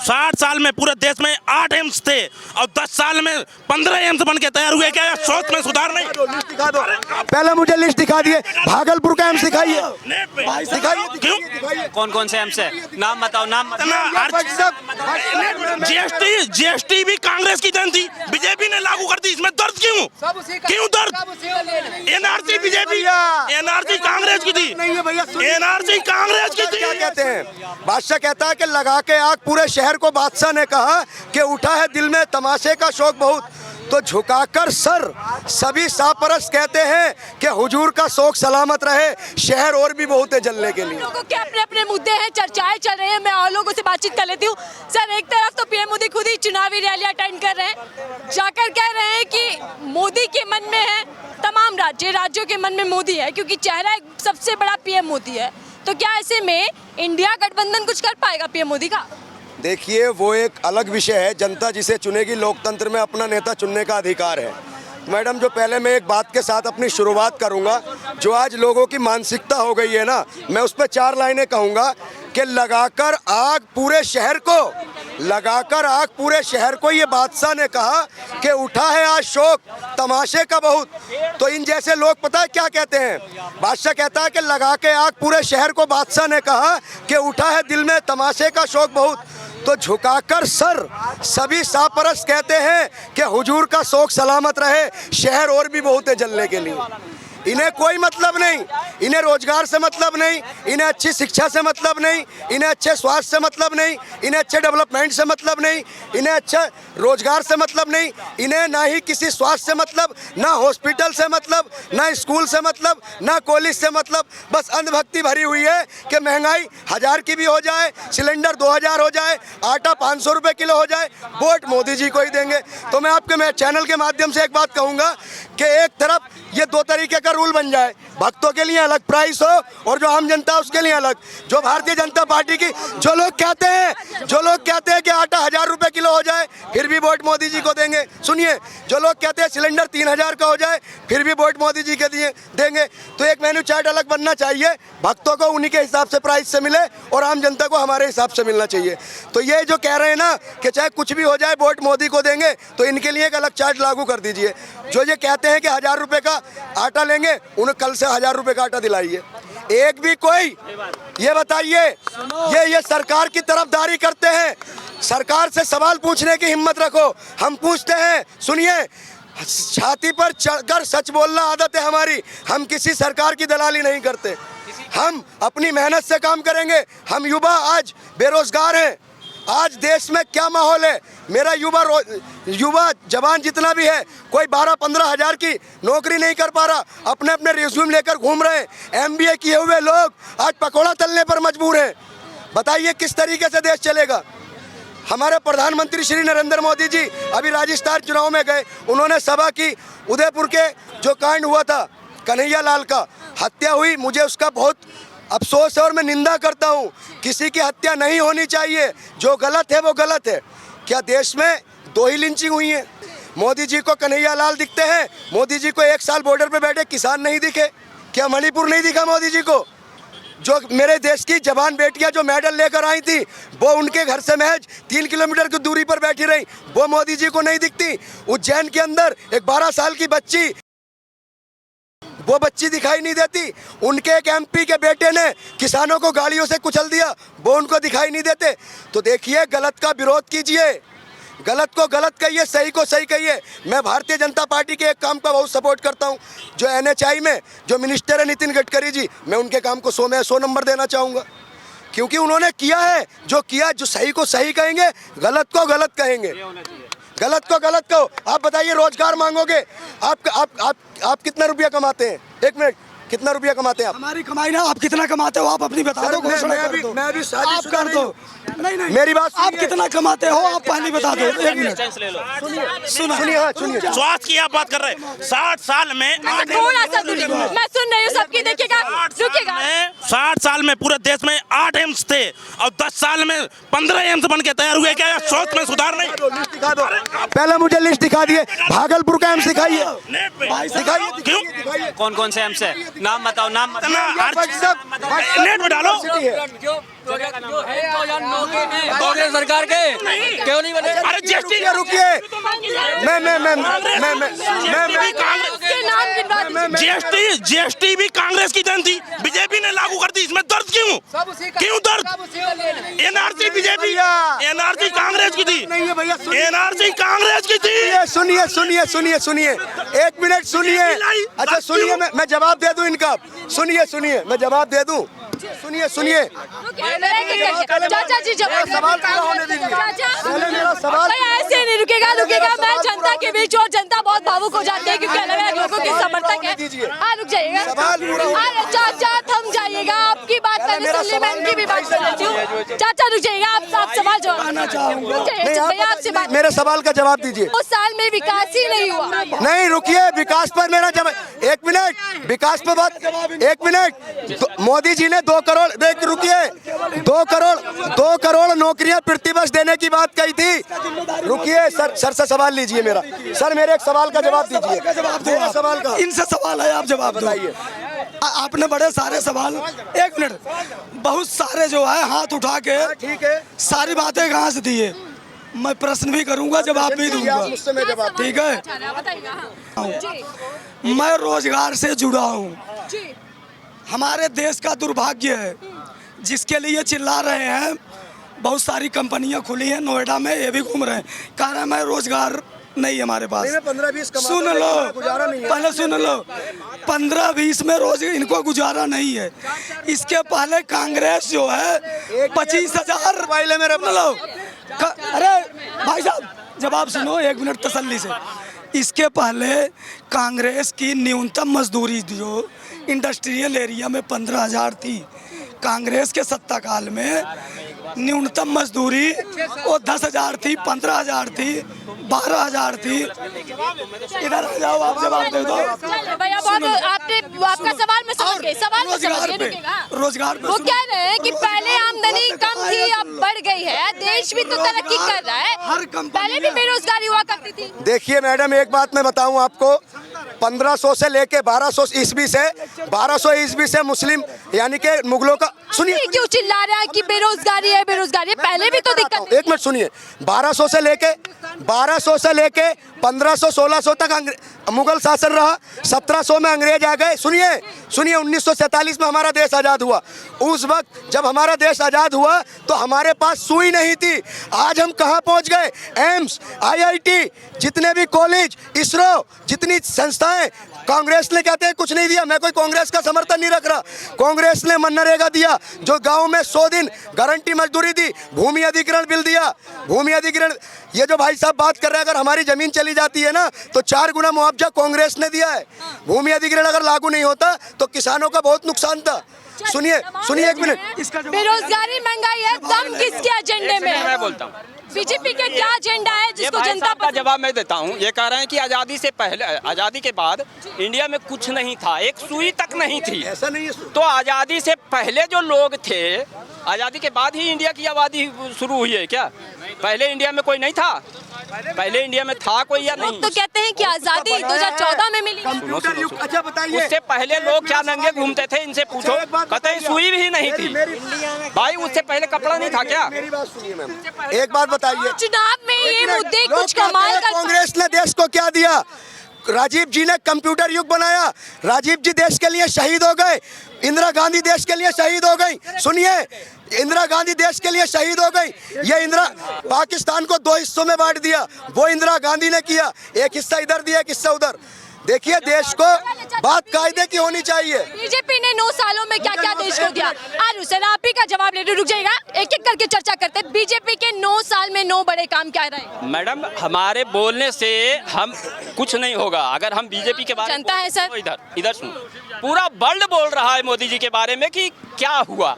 60 साल में पूरे देश में 8 एम्स थे और 10 साल में 15 एम्स बन के तैयार हुए। क्या सोच में सुधार नहीं? दिखा दो, पहले मुझे लिस्ट दिखा दिए। भागलपुर का एम्स दिखाइए, क्यों? कौन कौन से एम्स है? नाम बताओ, नाम जीएसटी भी कांग्रेस की देन थी, बीजेपी ने लागू कर दी। इसमें दर्द क्यों? क्यों दर्द? एनआरसी बीजेपी, एनआरसी कांग्रेस की थी, एनआरसी कांग्रेस की थी। क्या कहते हैं? बादशाह कहता है कि लगा के आग पूरे शहर को। बादशाह ने कहा कि उठा है दिल में तमाशे का शौक बहुत, तो झुकाकर सर सभी सापरस कहते हैं कि हुजूर का शौक सलामत रहे। शहर और भी बहुत है जलने के लिए। लोगों के अपने अपने मुद्दे हैं, चर्चाएं चल रही हैं। मैं और लोगों से बातचीत कर लेती हूँ। सर, एक तरफ तो पीएम मोदी खुद ही चुनावी रैली अटेंड कर रहे हैं, जाकर कह रहे हैं कि मोदी के मन में है तमाम राज्यों के मन में मोदी है, क्योंकि चेहरा एक सबसे बड़ा पीएम मोदी है। तो क्या ऐसे में इंडिया गठबंधन कुछ कर पाएगा पीएम मोदी का? देखिए, वो एक अलग विषय है। जनता जिसे चुनेगी, लोकतंत्र में अपना नेता चुनने का अधिकार है। मैडम, जो पहले मैं एक बात के साथ अपनी शुरुआत करूंगा, जो आज लोगों की मानसिकता हो गई है ना, मैं उस पर 4 लाइनें कहूंगा कि लगाकर आग पूरे शहर को, लगाकर आग पूरे शहर को। ये बादशाह ने कहा कि उठा है आज शौक तमाशे का बहुत। तो इन जैसे लोग पता है क्या कहते हैं? बादशाह कहता है कि लगा के आग पूरे शहर को। बादशाह ने कहा कि उठा है दिल में तमाशे का शौक बहुत, तो झुकाकर सर सभी सापरस कहते हैं कि हुजूर का शौक सलामत रहे। शहर और भी बहुत है जलने के लिए। इन्हें कोई मतलब नहीं, इन्हें रोजगार से मतलब नहीं, इन्हें अच्छी शिक्षा से मतलब नहीं, इन्हें अच्छे स्वास्थ्य से मतलब नहीं, इन्हें अच्छे डेवलपमेंट से मतलब नहीं, इन्हें अच्छा रोजगार से मतलब नहीं, इन्हें ना ही किसी स्वास्थ्य से मतलब, ना हॉस्पिटल से मतलब, ना स्कूल से मतलब, ना कॉलेज से मतलब। बस अंधभक्ति भरी हुई है कि महंगाई 1000 की भी हो जाए, सिलेंडर 2000 हो जाए, आटा 500 रुपये किलो हो जाए, वोट मोदी जी को ही देंगे। तो मैं आपके चैनल के माध्यम से एक बात कहूँगा कि एक तरफ ये 2 तरीके का रूल बन जाए, भक्तों के लिए अलग प्राइस हो और जो आम जनता उसके लिए अलग। जो भारतीय जनता पार्टी की जो लोग कहते हैं कि आटा 1000 रुपये किलो हो जाए फिर भी वोट मोदी जी को देंगे। सुनिए, जो लोग कहते हैं सिलेंडर 3000 का हो जाए फिर भी वोट मोदी जी के दिए देंगे। तो एक मेन्यू चार्ट अलग बनना चाहिए, भक्तों को उन्हीं के हिसाब से प्राइस से मिले और आम जनता को हमारे हिसाब से मिलना चाहिए। तो ये जो कह रहे हैं ना कि चाहे कुछ भी हो जाए वोट मोदी को देंगे, तो इनके लिए एक अलग चार्ट लागू कर दीजिए। जो ये कहते हैं कि 1000 रुपये का आटा लेंगे, उन्हें कल से 1000 रुपये का आटा दिलाइए। एक भी कोई ये बताइए, ये सरकार की तरफदारी करते हैं। सरकार से सवाल पूछने की हिम्मत रखो। हम पूछते हैं, सुनिए, छाती पर चढ़कर सच बोलना आदत है हमारी। हम किसी सरकार की दलाली नहीं करते, हम अपनी मेहनत से काम करेंगे। हम युवा आज बेरोजगार हैं। आज देश में क्या माहौल है? मेरा युवा जवान जितना भी है, कोई 12-15 हज़ार की नौकरी नहीं कर पा रहा, अपने अपने रिज्यूम लेकर घूम रहे हैं। MBA किए हुए लोग आज पकौड़ा तलने पर मजबूर हैं। बताइए किस तरीके से देश चलेगा? हमारे प्रधानमंत्री श्री नरेंद्र मोदी जी अभी राजस्थान चुनाव में गए, उन्होंने सभा की। उदयपुर के जो कांड हुआ था, कन्हैया लाल का हत्या हुई, मुझे उसका बहुत अफसोस है और मैं निंदा करता हूँ। किसी की हत्या नहीं होनी चाहिए, जो गलत है वो गलत है। क्या देश में 2 ही लिंचिंग हुई है? मोदी जी को कन्हैया लाल दिखते हैं, मोदी जी को 1 साल बॉर्डर पे बैठे किसान नहीं दिखे? क्या मणिपुर नहीं दिखा मोदी जी को? जो मेरे देश की जवान बेटियां जो मेडल लेकर आई थी, वो उनके घर से महज 3 किलोमीटर की दूरी पर बैठी रही, वो मोदी जी को नहीं दिखती? उज्जैन के अंदर एक 12 साल की बच्ची, वो बच्ची दिखाई नहीं देती? उनके एक MP के बेटे ने किसानों को गाड़ियों से कुचल दिया, वो उनको दिखाई नहीं देते? तो देखिए, गलत का विरोध कीजिए, गलत को गलत कहिए, सही को सही कहिए। मैं भारतीय जनता पार्टी के एक काम का बहुत सपोर्ट करता हूं। जो NHI में जो मिनिस्टर है नितिन गडकरी जी, मैं उनके काम को 100 में 100 नंबर देना चाहूँगा, क्योंकि उन्होंने किया है जो किया। जो सही को सही कहेंगे, गलत को गलत कहेंगे। गलत को गलत कहो। आप बताइए, रोजगार मांगोगे, आप कितना रुपया कमाते हैं? 1 मिनट, कितना रुपया कमाते हैं आप? हमारी कमाई ना, आप कितना कमाते हो आप अपनी बता दो। घोषणा कर दो। मैं भी आप कर दो। नहीं, मेरी बात आप कितना कमाते हो आप पहले बता दो। 1 मिनट सुनिए। स्वास्थ्य की आप बात कर रहे हैं। 60 साल में थोड़ा सा दूरी, मैं सुन रही हूँ सबकी, देखिएगा, रुकिएगा। 60 साल में पूरे देश में 8 एम्स थे और 10 साल में 15 एम्स बन के तैयार हुए। क्या सोच में सुधार नहीं? दिखा दो, पहले मुझे लिस्ट दिखा दिए। भागलपुर का एम्स दिखाइए, क्यों? कौन कौन से एम्स है? नाम बताओ नाम बताओ। नेट में डालो। कांग्रेस सरकार के क्यों नहीं बने? अरे जीएसटी रुकिए जीएसटी भी कांग्रेस की देन थी, बीजेपी ने लागू कर दी। इसमें दर्द क्यों क्यों दर्द? एनआरसी बीजेपी, एनआरसी कांग्रेस की थी, एनआरसी कांग्रेस की थी। सुनिए सुनिए सुनिए सुनिए, एक मिनट सुनिए। अच्छा सुनिए, मैं जवाब दे दूं इनका। सुनिए सुनिए, मैं जवाब दे दूं। सुनिए सुनिए, चाचा जी जवाब सवाल पूरा होने दीजिए। पहले मेरा सवाल। ऐसे नहीं रुकेगा मैं जनता के बीच, और जनता बहुत भावुक हो जाती है क्योंकि अलग अलग लोगों के समर्थक है। हाँ रुक जाइएगा, अरे चाचा थम जाइएगा, आपकी बात मैंने सुन ली, मैं इनकी भी बात कर लेती हूँ। चाचा रुक जाइएगा, आप सवाल जवाब, आपसे बात। मेरे सवाल का जवाब दीजिए। उस साल में विकास ही नहीं हुआ। नहीं रुकिए, विकास पर मेरा जवाब। एक मिनट, विकास पर बात। एक मिनट, मोदी जी ने 2 करोड़, देख रुकिए, 2 करोड़ नौकरियां प्रतिवर्ष देने की बात कही थी। रुकिए सर से सवाल लीजिए मेरा। सर मेरे एक सवाल का जवाब दीजिए। मेरे सवाल का, इनसे सवाल है, आप जवाब बताइए। आपने बड़े सारे सवाल, एक मिनट, बहुत सारे जो है हाथ उठा के ठीक है, सारी बातें कहाँ से दी है। मैं प्रश्न भी करूंगा, जवाब भी दूंगा, मुझसे मैं जवाब। ठीक है। मैं रोजगार से जुड़ा हूँ। हमारे देश का दुर्भाग्य है, जिसके लिए चिल्ला रहे हैं। बहुत सारी कंपनियां खुली हैं नोएडा में, ये भी घूम रहे हैं, कह रहे हैं मैं रोजगार नहीं है हमारे पास। 15-20 सुन लो, पहले सुन लो, 15-20 में रोज इनको गुजारा नहीं है। इसके पहले कांग्रेस जो है 25,000 पहले मेरे लो। अरे भाई साहब जवाब सुनो, 1 मिनट तसल्ली से। इसके पहले कांग्रेस की न्यूनतम मजदूरी जो इंडस्ट्रियल एरिया में 15,000 थी। कांग्रेस के सत्ता काल में न्यूनतम मजदूरी वो 10,000 थी, 15,000 थी, 12,000 थी। इधर आ जाओ, आप जवाब दे दो। भैया आपका सवाल मैं समझ गई। सवाल रोजगार पे वो कह रहे हैं कि पहले आमदनी कम थी, अब बढ़ गई है, देश भी तो तरक्की कर रहा है, पहले भी बेरोजगारी हुआ करती थी। देखिए मैडम, एक बात मैं बताऊं आपको, 1500 से लेके 1200 ईस्वी से 1200 ईस्वी से मुस्लिम यानी कि मुगलों का, सुनिए क्यों चिल्ला रहा है कि बेरोजगारी है, बेरोजगारी पहले भी तो दिक्कत। एक मिनट सुनिए, 1200 से लेके 1500-1600 तक मुगल शासन रहा। 1700 में अंग्रेज आ गए। सुनिए 1947 में हमारा देश आज़ाद हुआ। उस वक्त जब हमारा देश आज़ाद हुआ तो हमारे पास सुई नहीं थी। आज हम कहाँ पहुँच गए? एम्स, IIT, जितने भी कॉलेज, इसरो, जितनी संस्थाएं, कांग्रेस ने कहते हैं कुछ नहीं दिया। मैं कोई कांग्रेस का समर्थन नहीं रख रहा। कांग्रेस ने मनरेगा दिया, जो गांव में 100 दिन गारंटी मजदूरी दी, भूमि अधिग्रहण बिल दिया, भूमि अधिग्रहण। ये जो भाई साहब बात कर रहे हैं, अगर हमारी जमीन चली जाती है ना तो 4 गुना मुआवजा कांग्रेस ने दिया है। भूमि अधिग्रहण अगर लागू नहीं होता तो किसानों का बहुत नुकसान था। सुनिए 1 मिनट, बेरोजगारी, महंगाई है, दम किसके एजेंडे में? मैं बोलता हूँ, बीजेपी का क्या एजेंडा है जिसको जनता का जवाब मैं देता हूँ। ये कह रहे हैं कि आज़ादी से पहले, आज़ादी के बाद इंडिया में कुछ नहीं था, एक सुई तक नहीं थी। ऐसा नहीं है। तो आज़ादी से पहले जो लोग थे, आज़ादी के बाद ही इंडिया की आबादी शुरू हुई है क्या? पहले इंडिया में कोई नहीं था? पहले इंडिया में था कोई या नहीं? तो कहते हैं कि आज़ादी 2014 में मिली। कंप्यूटर युग। अच्छा बताइए, उससे पहले लोग क्या नंगे घूमते थे? इनसे पूछो, कतई सुई भी नहीं थी भाई। उससे पहले कपड़ा नहीं था क्या? मेरी बात सुनिए मैम, एक बात बताइए। चुनाव में ये मुद्दे कुछ कमाल का। कांग्रेस ने देश को क्या दिया? राजीव जी ने कंप्यूटर युग बनाया। राजीव जी देश के लिए शहीद हो गए। इंदिरा गांधी देश के लिए शहीद हो गई। सुनिए, इंदिरा गांधी देश के लिए शहीद हो गई। ये इंदिरा पाकिस्तान को 2 हिस्सों में बांट दिया, वो इंदिरा गांधी ने किया। एक हिस्सा इधर दिया, एक हिस्सा उधर। देखिए, देश को बात कायदे की होनी चाहिए। बीजेपी ने 9 सालों में क्या क्या देश को दिया? आरू सर, आप ही का जवाब ले, रुक जाइएगा, एक एक करके चर्चा करते हैं। बीजेपी के 9 साल में 9 बड़े काम क्या रहे? मैडम, हमारे बोलने से हम कुछ नहीं होगा। अगर हम बीजेपी के बारे में जनता है सर, तो इधर सुनो, पूरा वर्ल्ड बोल रहा है मोदी जी के बारे में कि क्या हुआ।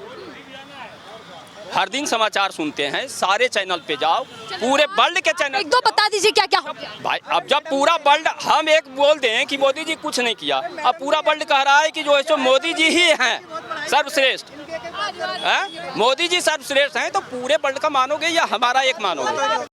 हर दिन समाचार सुनते हैं, सारे चैनल पे जाओ, पूरे वर्ल्ड के चैनल। 1-2 बता दीजिए क्या क्या हो गया भाई। अब जब पूरा वर्ल्ड, हम एक बोल दें कि मोदी जी कुछ नहीं किया, अब पूरा वर्ल्ड कह रहा है कि जो है सो मोदी जी ही हैं सर्वश्रेष्ठ। मोदी जी सर्वश्रेष्ठ हैं, तो पूरे वर्ल्ड का मानोगे या हमारा एक मानोगे?